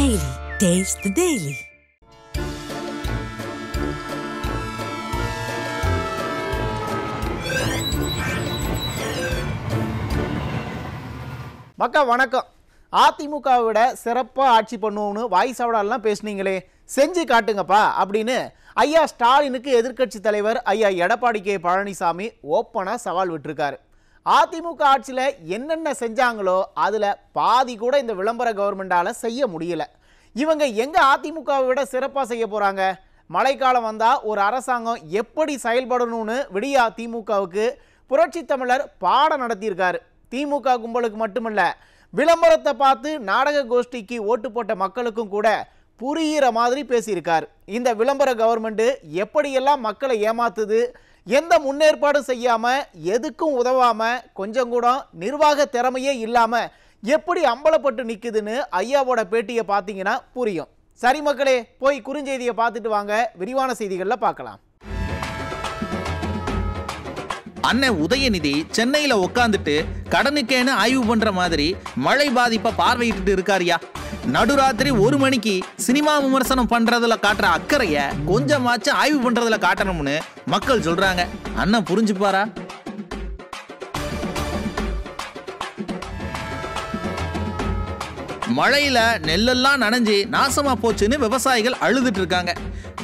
Daily. Taste the Daily. மக்கா வணக்கம். அதிமுகவை விட சிறப்பாக ஆட்சி பண்ணுவோம்னு வாய் சவடாலாம் பேசுனீங்களே, செஞ்சு காட்டுங்கப்பா அப்படின்னு ஐயா ஸ்டாலினுக்கு எதிர்க்கட்சி தலைவர் ஐயா எடப்பாடி கே பழனிசாமி ஓப்பனாக சவால் விட்டுருக்காரு. அதிமுக ஆட்சியில் என்னென்ன செஞ்சாங்களோ அதில் பாதி கூட இந்த விளம்பர கவர்மெண்டால் செய்ய முடியல. இவங்க எங்கே அதிமுகவை விட சிறப்பாக செய்ய போகிறாங்க? மழைக்காலம் வந்தால் ஒரு அரசாங்கம் எப்படி செயல்படணும்னு விடியா திமுகவுக்கு புரட்சி தமிழர் பாடம் நடத்தியிருக்காரு. திமுக கும்பலுக்கு மட்டுமல்ல, விளம்பரத்தை பார்த்து நாடக கோஷ்டிக்கு ஓட்டு போட்ட மக்களுக்கும் கூட புரிகிற மாதிரி பேசியிருக்கார். இந்த விளம்பர கவர்மெண்ட் எப்படியெல்லாம் மக்களை ஏமாத்துது, எந்த முன்னேற்பாடும் செய்யாமல், எதுக்கும் உதவாமல், கொஞ்சம் கூட நிர்வாக திறமையே இல்லாமல் எப்படி அம்பலப்பட்டு நிற்குதுன்னு ஐயாவோட பேட்டியை பார்த்தீங்கன்னா புரியும். சரி மக்களே, போய் குறுஞ்செய்தியை பார்த்துட்டு வாங்க, விரிவான செய்திகளில் பார்க்கலாம். அண்ணன் உதயநிதி சென்னையில உட்காந்துட்டு கடனுக்கேன்னு ஆய்வு பண்ற மாதிரி மழை பாதிப்பை பார்வையிட்டு இருக்காரியா. நடுராத்திரி 1 மணிக்கு சினிமா விமர்சனம் பண்றதுல காட்டுற அக்கறைய கொஞ்சமாச்சும் ஆய்வு பண்றதுல காட்டணும்னு மக்கள் சொல்றாங்க. அண்ணன் புரிஞ்சுப்பாரா? மழையில நெல்லெல்லாம் நனைஞ்சு நாசமா போச்சுன்னு விவசாயிகள் அழுதுட்டு இருக்காங்க.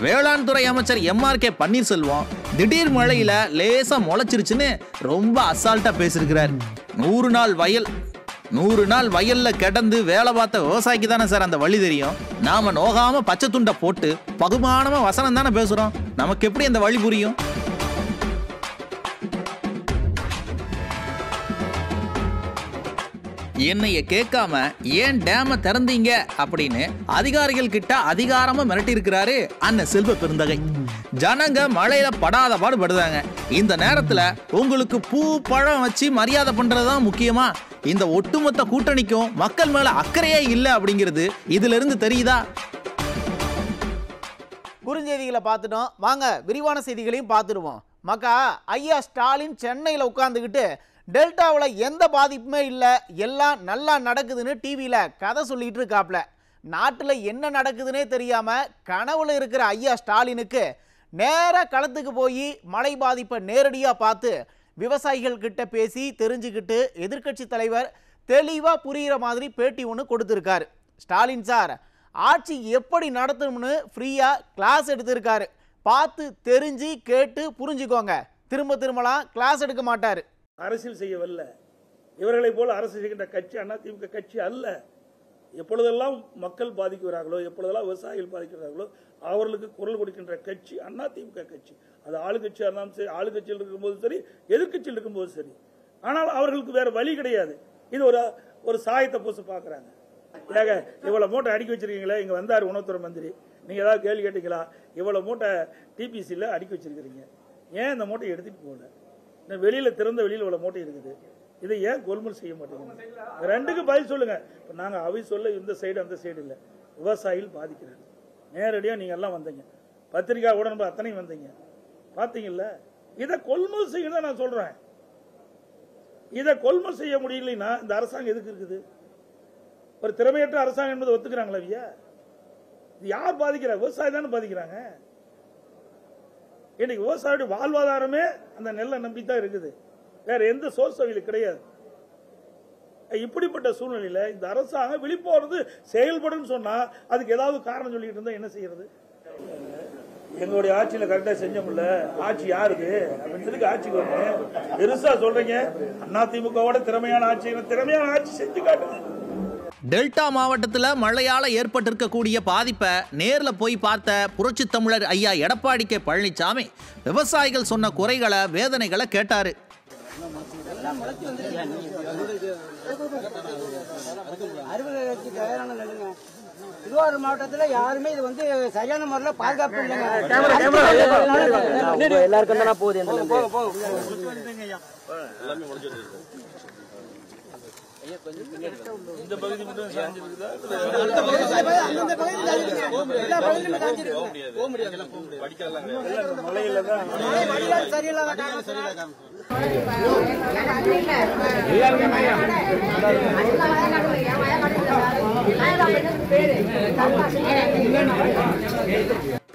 வேளாண் துறை அமைச்சர் MRK பன்னீர்செல்வம் திடீர் மழையில லேசா முளைச்சிருச்சுன்னு ரொம்ப அசால்ட்டா பேசியிருக்கிறார். 100 நாள் வயல்ல கிடந்து வேலை பார்த்த விவசாயிக்கு தானே சார் அந்த வழி தெரியும். நாம நோகாம பச்சை துண்டை போட்டு பகுமானமா வசனம் தானே பேசுறோம். நமக்கு எப்படி அந்த வழி புரியும்? என்னைய கேட்காம ஏன் டேம திறந்தீங்க அப்படின்னு அதிகாரிகள் கிட்ட அதிகாரமா மிரட்டி இருக்கிறாரு அண்ணன் செல்வ பெருந்தகை. ஜனங்க மழையில படாத பாடுபடுதாங்க. இந்த நேரத்துல உங்களுக்கு பூ பழம் வச்சு மரியாதை பண்றதுதான் முக்கியமா? இந்த ஒட்டுமொத்த கூட்டணிக்கும் மக்கள் மேல அக்கறையே இல்லை அப்படிங்கிறது இதுல இருந்து தெரியுதா? குறுஞ்செய்திகளை பார்த்துட்டோம், வாங்க விரிவான செய்திகளையும் பார்த்துடுவோம். மக்கா, ஐயா ஸ்டாலின் சென்னையில் உட்காந்துக்கிட்டு டெல்டாவில் எந்த பாதிப்புமே இல்லை, எல்லாம் நல்லா நடக்குதுன்னு டிவியில் கதை சொல்லிட்டு இருக்காப்ல. நாட்டில் என்ன நடக்குதுன்னே தெரியாமல் கனவுல இருக்கிற ஐயா ஸ்டாலினுக்கு நேராக களத்துக்கு போய் மழை பாதிப்பை நேரடியாக பார்த்து விவசாயிகள் கிட்ட பேசி தெரிஞ்சுக்கிட்டு எதிர்க்கட்சி தலைவர் தெளிவாக புரிகிற மாதிரி பேட்டி ஒன்று கொடுத்துருக்காரு. ஸ்டாலின் சார் ஆட்சி எப்படி நடத்தணும்னு ஃப்ரீயாக கிளாஸ் எடுத்திருக்காரு. பார்த்து தெரிஞ்சு கேட்டு புரிஞ்சுக்கோங்க. திரும்பலாம் கிளாஸ் எடுக்க மாட்டார். அரசியல் செய்யவல்ல, இவர்களை போல அரசு செய்கின்ற கட்சி அதிமுக கட்சி அல்ல. எப்பொழுதெல்லாம் மக்கள் பாதிக்கிறார்களோ, எப்பொழுதெல்லாம் விவசாயிகள் பாதிக்கிறார்களோ அவர்களுக்கு குரல் கொடுக்கின்ற கட்சி அதிமுக கட்சி. அது ஆளுங்கட்சியாக இருந்தாலும் சரி, ஆளுங்கட்சியில் இருக்கும்போது சரி, எதிர்கட்சியில் இருக்கும்போது சரி. ஆனால் அவர்களுக்கு வேற வழி கிடையாது. இது ஒரு சாயத்தை பூச பார்க்குறாங்க. ஏங்க இவ்வளவு மூட்டை அடுக்கி வச்சிருக்கீங்களே, இங்க வந்தார் உணவுத்துறை மந்திரி, நீங்க ஏதாவது கேள்வி கேட்டீங்களா? இவ்வளவு மூட்டை டிபிசியில் அடுக்கி வச்சிருக்கிறீங்க, ஏன் இந்த மூட்டை எடுத்துட்டு போகல? வெளியில திறந்த வெளியில் இவ்வளவு மூட்டை இருக்குது, இதை ஏன் கொள்முதல் செய்ய மாட்டேங்குது? ரெண்டுக்கு பதில் சொல்லுங்க. நாங்க அவை சொல்ல இந்த சைடு அந்த சைடு இல்லை, விவசாயிகள் பாதிக்கிறாங்க. நேரடியாக நீங்க எல்லாம் வந்தீங்க, பத்திரிகை உடனே அத்தனையும் வந்தீங்க, பாத்தீங்கல்ல? இதை கொள்முதல் செய்யணும் நான் சொல்றேன். இதை கொள்முதல் செய்ய முடியலைன்னா இந்த அரசாங்கம் எதுக்கு இருக்குது? ஒரு திறமையற்ற அரசாங்கம் என்பதை ஒத்துக்கிறாங்களா? இது யார் பாதிக்கிறா? விவசாயி தானே பாதிக்கிறாங்க. இன்னைக்கு விவசாயியோட வாழ்வாதாரமே அந்த நெல்லை நம்பித்தான் இருக்குது, வேற எந்த சோர்ஸ் அவங்களுக்கு கிடையாது. இப்படிப்பட்ட சூழ்நிலையில இந்த அரசாங்கம் விழிப்போறது செயல்படும் சொன்னா அதுக்கு ஏதாவது காரணம் சொல்லிட்டு இருந்தா என்ன செய்யறது? எங்களுடைய ஆட்சியில கரெக்டா செஞ்சோம்ல, ஆட்சி யாருக்கு அப்படின்னு ஆட்சிக்கு வரணும். பெருசா சொல்றீங்க அதிமுகவோட திறமையான ஆட்சி செஞ்சு காட்டுங்க. டெல்டா மாவட்டத்தில் மழையால ஏற்பட்டிருக்கக்கூடிய பாதிப்பை நேர்ல போய் பார்த்த புரட்சி தமிழர் ஐயா எடப்பாடி கே பழனிசாமி விவசாயிகள் சொன்ன குறைகளை, வேதனைகளை கேட்டாரு. திருவாரூர் மாவட்டத்தில் யாருமே இது வந்து சரியான முறையில் பாதுகாப்பு இல்லைங்க. எல்லாருக்கும் தானே போகுது. இந்த பகுதி மட்டும் மலையில தான்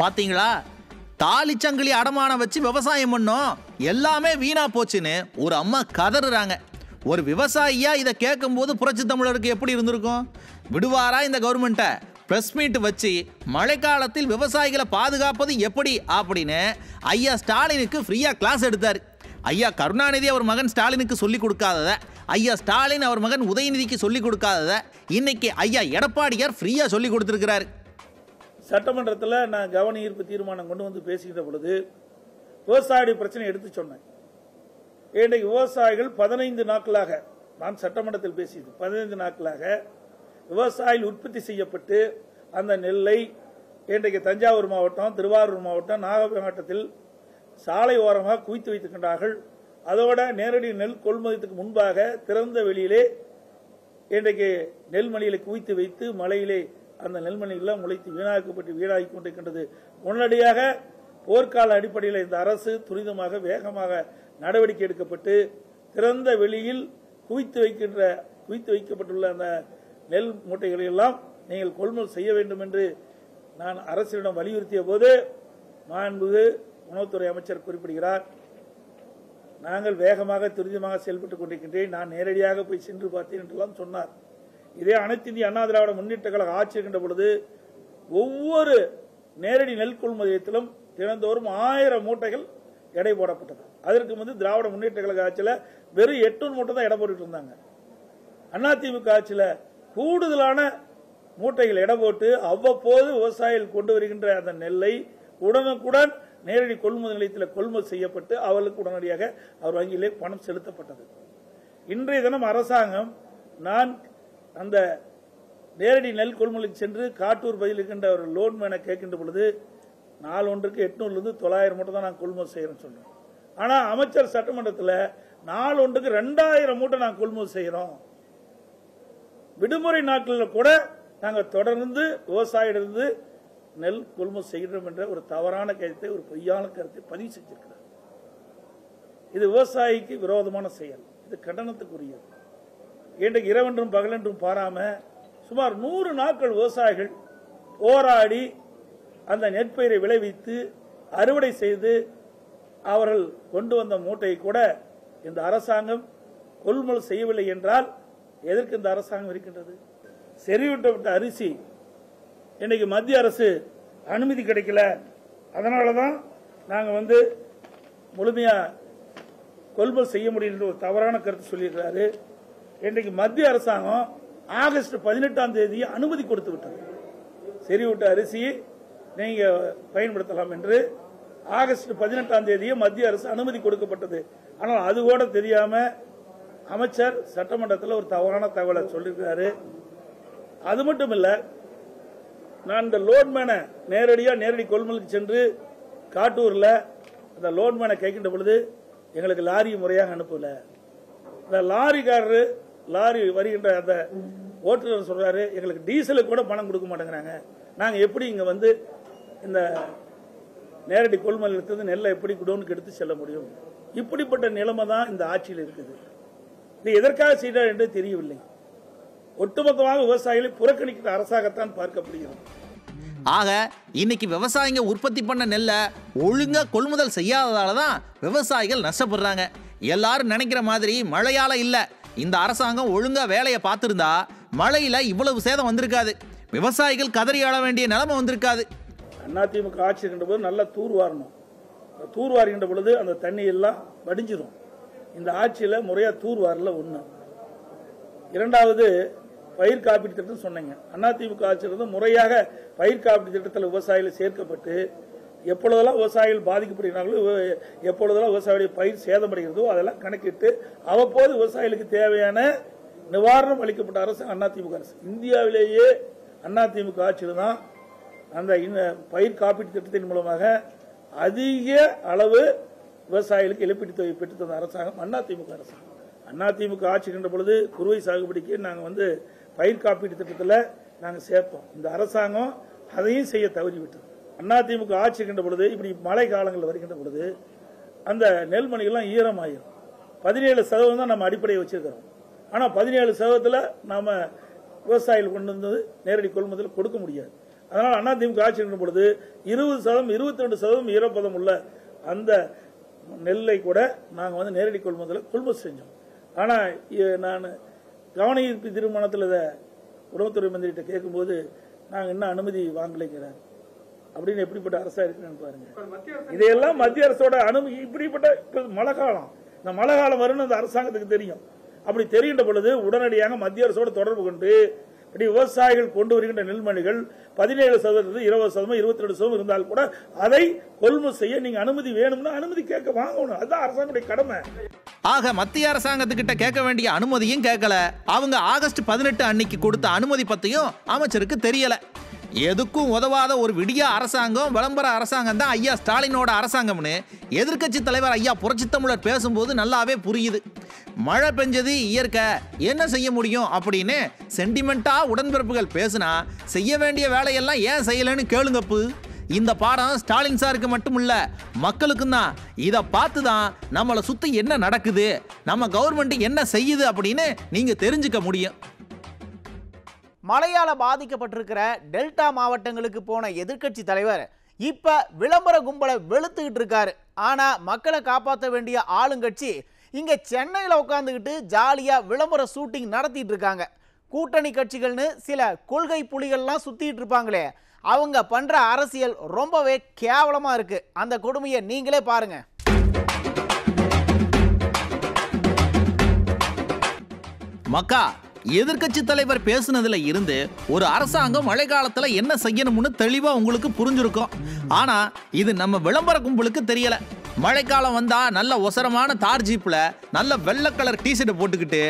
பாத்தீங்களா, தாலிச்சங்கிலி அடமானம் வச்சு விவசாயம் பண்ணோம், எல்லாமே வீணா போச்சுன்னு ஒரு அம்மா கதறுறாங்க. ஒரு விவசாயியா இதை கேட்கும் போது புரட்சி தமிழருக்கு எப்படி இருந்திருக்கும்? விடுவாரா இந்த கவர்மெண்ட்டை? பிரஸ் மீட் வச்சு மழைக்காலத்தில் விவசாயிகளை பாதுகாப்பது எப்படி அப்படின்னு ஐயா ஸ்டாலினுக்கு ஃப்ரீயா கிளாஸ் எடுத்தார். ஐயா கருணாநிதி அவர் மகன் ஸ்டாலினுக்கு சொல்லிக் கொடுக்காதத, ஐயா ஸ்டாலின் அவர் மகன் உதயநிதிக்கு சொல்லிக் கொடுக்காதத இன்னைக்கு ஐயா எடப்பாடியார் ஃப்ரீயா சொல்லி கொடுத்திருக்கிறார். சட்டமன்றத்தில் நான் கவன ஈர்ப்பு தீர்மானம் கொண்டு வந்து பேசுகிற பொழுது விவசாய பிரச்சனை எடுத்து சொன்னேன். இன்றைக்கு விவசாயிகள் 15 நாட்களாக, நான் சட்டமன்றத்தில் பேசியது 15 நாட்களாக விவசாயிகள் உற்பத்தி செய்யப்பட்டு அந்த நெல்லை இன்றைக்கு தஞ்சாவூர் மாவட்டம், திருவாரூர் மாவட்டம், நாகப்பட்டினம் மாவட்டத்தில் சாலை ஓரமாக குவித்து வைத்திருக்கின்றார்கள். அதோட நேரடி நெல் கொள்முதலுக்கு முன்பாக திறந்த வெளியிலே இன்றைக்கு நெல்மணிகளை குவித்து வைத்து மழையிலே அந்த நெல்மணிகள்லாம் முளைத்து வீணாக்கப்பட்டு வீணாகி கொண்டிருக்கின்றது. உடனடியாக போர்க்கால அடிப்படையில் இந்த அரசு துரிதமாக வேகமாக நடவடிக்கை எடுக்கப்பட்டு திறந்த வெளியில் குவித்து வைக்கப்பட்டுள்ள அந்த நெல் மூட்டைகளை எல்லாம் நீங்கள் கொள்முதல் செய்ய வேண்டும் என்று நான் அரசிடம் வலியுறுத்திய போது மாண்புமிகு உணவுத்துறை அமைச்சர் குறிப்பிடுகிறார், நாங்கள் வேகமாக துரிதமாக செயல்பட்டுக் கொண்டிருக்கின்றேன், நான் நேரடியாக போய் சென்று பார்த்தேன் என்றெல்லாம் சொன்னார். இதே அனைத்து இந்திய அண்ணா திராவிட முன்னேற்ற கழக ஆட்சி இருக்கின்ற பொழுது ஒவ்வொரு நேரடி நெல் கொள்முதலத்திலும் தினந்தோறும் 1000 மூட்டைகள் எடை போடப்பட்டது. அதற்கு வந்து திராவிட முன்னேற்ற கழக ஆட்சியில் வெறும் 800 மூட்டை தான் எடை போட்டு இருந்தாங்க. அதிமுக ஆட்சியில் கூடுதலான மூட்டைகள் எடை போட்டு அவ்வப்போது விவசாயிகள் கொண்டு வருகின்ற அந்த நெல்லை உடனுக்குடன் நேரடி கொள்முதல் நிலையத்தில் கொள்முதல் செய்யப்பட்டு அவர்களுக்கு உடனடியாக அவர் வங்கியிலே பணம் செலுத்தப்பட்டது. இன்றைய தினம் அரசாங்கம் நான் அந்த நேரடி நெல் கொள்முதலுக்கு சென்று காட்டூர் பகுதியில் இருக்கின்ற ஒரு லோன்மேனை கேட்கின்ற பொழுது நாள் ஒன்றுக்கு 800 900 மூட்டை தான் நான் கொள்முதல் செய்யறேன்னு சொல்றேன். ஆனால் அமைச்சர் சட்டமன்றத்தில் நாள் ஒன்றுக்கு 2000 மூட்டை நான் கொள்முதல் செய்யறோம். விடுமுறை நாட்களில் கூட நாங்கள் தொடர்ந்து விவசாயியிலிருந்து நெல் கொள்முதல் செய்கிறோம் என்ற ஒரு தவறான கருத்தை, ஒரு பொய்யான கருத்தை பதிவு செஞ்சிருக்கிறார். இது விவசாயிக்கு விரோதமான செயல், இது கண்டனத்துக்குரியது. இன்றைக்கு இரவென்றும் பகலென்றும் பாராம சுமார் 100 நாட்கள் விவசாயிகள் போராடி அந்த நெற்பயிரை விளைவித்து அறுவடை செய்து அவர்கள் கொண்டு வந்த மூட்டையை கூட இந்த அரசாங்கம் கொள்முதல் செய்யவில்லை என்றால் எதற்கு இந்த அரசாங்கம் இருக்கின்றது? செறிவூட்டப்பட்ட அரிசி இன்னைக்கு மத்திய அரசு அனுமதி கிடைக்கல, அதனாலதான் நாங்க வந்து முழுமையா கொள்முதல் செய்ய முடியும் ஒரு தவறான கருத்து சொல்லியிருக்கிறாரு. இன்றைக்கு மத்திய அரசாங்கம் ஆகஸ்ட் 18ஆம் தேதி அனுமதி கொடுத்து விட்டது. செறிவூட்ட அரிசியை நீங்க பயன்படுத்தலாம் என்று ஆகஸ்ட் 18ஆம் தேதியே மத்திய அரசு அனுமதி கொடுக்கப்பட்டது. ஆனால் அது கூட தெரியாம அமைச்சர் சட்டமன்றத்தில் ஒரு தவறான தகவலை சொல்லியிருக்கிறாரு. அது மட்டும் இல்ல, நான் இந்த லோன்மேனை நேரடி கொள்முதலுக்கு சென்று காட்டூர்ல அந்த லோன்மேனை கேட்கின்ற பொழுது எங்களுக்கு லாரி முறையாக அனுப்பல. இந்த லாரி வருகின்ற அந்த ஓட்டுநர் சொல்றாரு, எங்களுக்கு டீசலுக்கு கூட பணம் கொடுக்க மாட்டேங்கிறாங்க, நாங்க எப்படி இங்க வந்து இந்த நேரடி கொள்முதல் எடுத்தது நெல்லை எப்படி குடோனுக்கு எடுத்து செல்ல முடியும்? இப்படிப்பட்ட நிலைமை தான் இந்த ஆட்சியில் இருக்குது. இது எதற்காக செய்தார் என்று தெரியவில்லை. ஒட்டுமொத்தமாக விவசாயிகளை புறக்கணிக்கிற அரசாகத்தான் பார்க்கப்படுகிறது. ஆக இன்னைக்கு விவசாயிங்க உற்பத்தி பண்ண நெல்லை ஒழுங்கா கொள்முதல் செய்யாததால தான் விவசாயிகள் நஷ்டப்படுறாங்க. எல்லாரும் நினைக்கிற மாதிரி மழையால இல்ல, இந்த அரசாங்கம் ஒழுங்கா வேலையை பார்த்திருந்தா மழையில இவ்வளவு சேதம் வந்திருக்காது, விவசாயிகள் கதறி ஆள வேண்டிய நிலைமை வந்திருக்காது. அதிமுக ஆட்சி இருக்கின்ற போது நல்லா தூர்வாரணும். தூர்வாருகின்ற பொழுது அந்த தண்ணி எல்லாம் வடிஞ்சிடும். இந்த ஆட்சியில முறையா தூர்வாரல ஒண்ணு. இரண்டாவது, பயிர் காப்பீட்டு திட்டம் சொன்னீங்க. அதிமுக ஆட்சியிலிருந்து முறையாக பயிர் காப்பீட்டு திட்டத்தில் விவசாயிகள் சேர்க்கப்பட்டு எப்பொழுதெல்லாம் விவசாயிகள் பாதிக்கப்படுகிறார்களோ, எப்பொழுதெல்லாம் விவசாயிகளுடைய பயிர் சேதமடைகிறதோ அதெல்லாம் கணக்கிட்டு அவ்வப்போது விவசாயிகளுக்கு தேவையான நிவாரணம் அளிக்கப்பட்ட அரசு அதிமுக அரசு. இந்தியாவிலேயே அதிமுக ஆட்சியில் தான் அந்த பயிர் காப்பீட்டு திட்டத்தின் மூலமாக அதிக அளவு விவசாயிகளுக்கு இழப்பீட்டு தொகை பெற்று தந்த அரசாங்கம் அதிமுக அரசாங்கம். அதிமுக ஆட்சி இருக்கின்ற பொழுது குறுவை சாகுபடிக்கு நாங்கள் வந்து பயிர் காப்பீட்டு திட்டத்தில் நாங்கள் சேர்த்தோம். இந்த அரசாங்கம் அதையும் செய்ய தவறிவிட்டது. அதிமுக ஆட்சி இருக்கின்ற பொழுது இப்படி மழை காலங்களில் வருகின்ற பொழுது அந்த நெல்மணிகள்லாம் ஈரமாயிரும். 17% தான் நம்ம அடிப்படையை வச்சிருக்கிறோம். ஆனால் 17% நாம விவசாயிகள் கொண்டு வந்து நேரடி கொள்முதல் கொடுக்க முடியாது. அதனால் அதிமுக ஆட்சி இருக்கும் பொழுது 20% 22% ஈரப்பதம் உள்ள அந்த நெல்லை கூட நாங்கள் வந்து நேரடி கொள்முதல் செஞ்சோம். ஆனால் நான் கவன ஈர்ப்பு தீர்மானத்தில் இதை உணவுத்துறை மந்திரிகிட்ட கேட்கும்போது நாங்கள் இன்னும் அனுமதி வாங்கலைங்கிறார். அப்படின்னு எப்படிப்பட்ட அரசா இருக்குன்னு பாருங்க. இதையெல்லாம் மத்திய அரசோட அனுமதி. இப்படிப்பட்ட மழை காலம், இந்த மழை காலம் வரும்னு அந்த அரசாங்கத்துக்கு தெரியும். அப்படி தெரிகின்ற பொழுது உடனடியாக மத்திய அரசோடு தொடர்பு கொண்டு இப்படி விவசாயிகள் கொண்டு வருகின்ற நெல்மணிகள் 17%, 20%, 22% இருந்தால் கூட அதை கொள்முதல் செய்ய நீங்க அனுமதி வேணும்னா அனுமதி கேட்க வாங்கணும். அதுதான் அரசாங்கத்துடைய கடமை. ஆக மத்திய அரசாங்கத்துக்கிட்ட கேட்க வேண்டிய அனுமதியும் கேட்கல. அவங்க ஆகஸ்ட் 18 அன்னைக்கு கொடுத்த அனுமதி பத்தியும் அமைச்சருக்கு தெரியல. எதுக்கும் உதவாத ஒரு விடிய அரசாங்கம், விளம்பர அரசாங்கம் தான் ஐயா ஸ்டாலினோட அரசாங்கம்னு எதிர்க்கட்சி தலைவர் ஐயா புரட்சித்தமிழர் பேசும்போது நல்லாவே புரியுது. மழை பெஞ்சது இயற்கை, என்ன செய்ய முடியும் அப்படின்னு சென்டிமெண்டா உடன்பிறப்புகள் பேசுனா செய்ய வேண்டிய வேலையெல்லாம் ஏன் செய்யலன்னு கேளுங்கப்பு. இந்த பாடம் ஸ்டாலின் சாருக்கு மட்டும் இல்ல, மக்களுக்கும் தான். இதை பார்த்து தான் நம்மளை சுத்தி என்ன நடக்குது, நம்ம கவர்மெண்ட் என்ன செய்யுது அப்படின்னு நீங்க தெரிஞ்சுக்க முடியும். மழையால பாதிக்கப்பட்டிருக்கிற டெல்டா மாவட்டங்களுக்கு போன எதிர்க்கட்சி தலைவர் இப்ப விளம்பர கும்பலை வெளுத்துக்கிட்டு இருக்காரு. ஆனா மக்களை காப்பாற்ற வேண்டிய ஆளுங்கட்சி இங்க சென்னையில் உட்காந்துக்கிட்டு ஜாலியா விளம்பர ஷூட்டிங் நடத்திட்டு இருக்காங்க. கூட்டணி கட்சிகள்னு சில கொள்கை புலிகள்லாம் சுத்திட்டு இருப்பாங்களே, அவங்க பண்ற அரசியல் ரொம்பவே கேவலமா இருக்கு. அந்த கொடுமையை நீங்களே பாருங்க. மக்கா, எதிர்க்கட்சி தலைவர் பேசுனதுல இருந்து ஒரு அரசாங்கம் மழை காலத்துல என்ன செய்யணும்னு தெளிவா உங்களுக்கு புரிஞ்சிருக்கும். ஆனா இது நம்ம விளம்பர கும்பலுக்கு தெரியல. மழைக்காலம் வந்தா நல்ல ஒசரமான தார் ஜீப்ல நல்ல வெள்ளை கலர் டிஷர்ட் போட்டுக்கிட்டு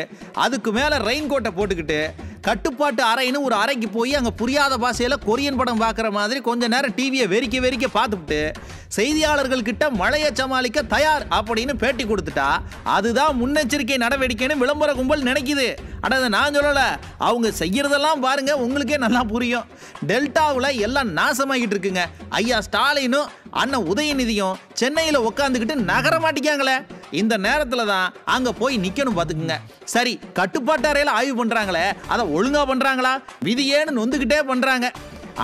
அதுக்கு மேல ரெயின் கோட்டை போட்டுக்கிட்டு கட்டுப்பாட்டு அறைன்னு ஒரு அறைக்கு போய் அங்கே புரியாத பாஷையில் கொரியன் படம் பார்க்குற மாதிரி கொஞ்ச நேரம் டிவியை வெறிக்க பார்த்துவிட்டு செய்தியாளர்கள் கிட்ட மழையை சமாளிக்க தயார் அப்படின்னு பேட்டி கொடுத்துட்டா அதுதான் முன்னெச்சரிக்கை நடவடிக்கைன்னு விளம்பர கும்பல் நினைக்குது. ஆனால் அதை நான் சொல்லலை, அவங்க செய்யறதெல்லாம் பாருங்க, உங்களுக்கே நல்லா புரியும். டெல்டாவில் எல்லாம் நாசமாகிட்டு இருக்குங்க. ஐயா ஸ்டாலினும் அண்ணன் உதயநிதியும் சென்னையில் உட்காந்துக்கிட்டு நகர மாட்டிக்காங்களே. இந்த நேரத்தில் தான் அங்கே போய் நிற்கணும் பார்த்துக்குங்க. சரி, கட்டுப்பாட்டு அறையில் ஆய்வு பண்ணுறாங்களே, அதை ஒழுங்காக பண்ணுறாங்களா, விதியேன்னு நொந்துக்கிட்டே பண்ணுறாங்க.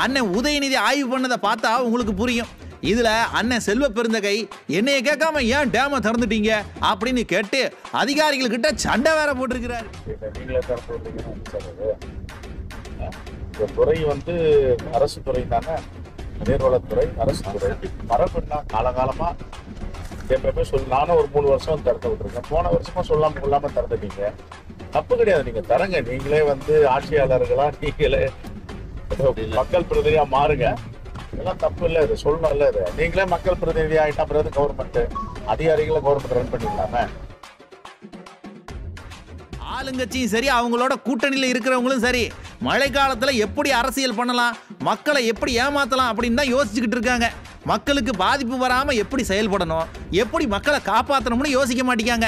அண்ணன் உதயநிதி ஆய்வு பண்ணதை பார்த்தா உங்களுக்கு புரியும். இதில் அண்ணன் செல்வ பெருந்தகை என்னைய கேட்காம ஏன் டேமை திறந்துட்டீங்க அப்படின்னு கேட்டு அதிகாரிகள்கிட்ட சண்டை வேற போட்டிருக்கிறாரு. துறை வந்து அரசு துறை தானே, நீர்வளத்துறை அரசு துறை. மரபுன்னா காலகாலமா எப்பவுமே நானும் ஒரு 3 வருஷம் திறந்து விட்டுருக்கேன். போன வருஷமா சொல்லாம திறந்துட்டீங்க. தப்பு கிடையாது, நீங்க தரங்க. நீங்களே வந்து ஆட்சியாளர்களா நீங்களே மக்கள் பிரதிநிதியா மாறுங்க. இதெல்லாம் தப்பு இல்லை, இது சொல்லணும் இல்லை. இது நீங்களே மக்கள் பிரதிநிதி ஆகிட்டா பிறகு கவர்மெண்ட் அதிகாரிகளை கவர்மெண்ட் ரன் பண்ணிக்கலாமே. ஆளுங்கட்சியும் சரி, அவங்களோட கூட்டணியில் இருக்கிறவங்களும் சரி, மழை காலத்தில் எப்படி அரசியல் பண்ணலாம், மக்களை எப்படி ஏமாற்றலாம் அப்படின்னு தான் யோசிச்சுக்கிட்டு இருக்காங்க. மக்களுக்கு பாதிப்பு வராமல் எப்படி செயல்படணும், எப்படி மக்களை காப்பாற்றணும்னு யோசிக்க மாட்டேங்காங்க.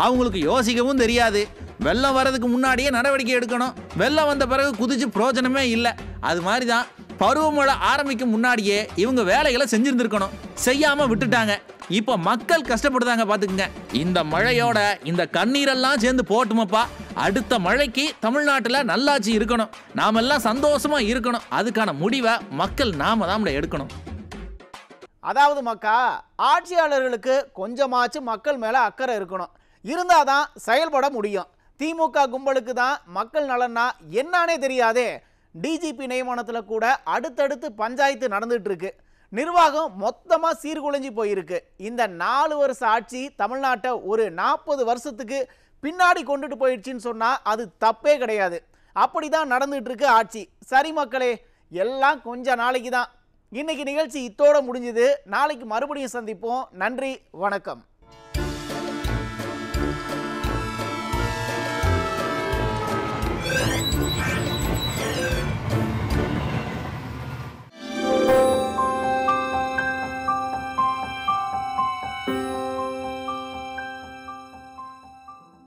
அவங்களுக்கு யோசிக்கவும் தெரியாது. வெள்ளம் வர்றதுக்கு முன்னாடியே நடவடிக்கை எடுக்கணும், வெள்ளம் வந்த பிறகு குதிச்சு பிரயோஜனமே இல்லை. அது மாதிரி தான் பருவமழை ஆரம்பிக்கும் முன்னாடியே இவங்க வேலைகளை செஞ்சிருந்துருக்கணும், செய்யாமல் விட்டுட்டாங்க. இப்போ மக்கள் கஷ்டப்படுதாங்க பார்த்துக்குங்க. இந்த மழையோட இந்த கண்ணீரெல்லாம் சேர்ந்து போட்டுமப்பா. அடுத்த மழைக்கு தமிழ்நாட்டில் நல்லாட்சி இருக்கணும், நாமெல்லாம் சந்தோஷமா இருக்கணும். அதுக்கான முடிவை மக்கள் நாம தான் எடுக்கணும். அதாவது மக்கா, ஆட்சியாளர்களுக்கு கொஞ்சமாச்சும் மக்கள் மேலே அக்கறை இருக்கணும், இருந்தால் தான் செயல்பட முடியும். திமுக கும்பலுக்கு தான் மக்கள் நலன்னா என்னன்னே தெரியாதே. டிஜிபி நியமனத்தில் கூட அடுத்தடுத்து பஞ்சாயத்து நடந்துட்டு இருக்கு. நிர்வாகம் மொத்தமாக சீர்குலைஞ்சி போயிருக்கு. இந்த 4 வருஷ ஆட்சி தமிழ்நாட்டை ஒரு 40 வருஷத்துக்கு பின்னாடி கொண்டுட்டு போயிடுச்சின்னு சொன்னால் அது தப்பே கிடையாது. அப்படி தான் நடந்துட்டு இருக்கு ஆட்சி. சரி மக்களே, எல்லாம் கொஞ்ச நாளைக்கு தான். இன்னைக்கு நிகழ்ச்சி இத்தோட முடிஞ்சுது. நாளைக்கு மறுபடியும் சந்திப்போம். நன்றி, வணக்கம்.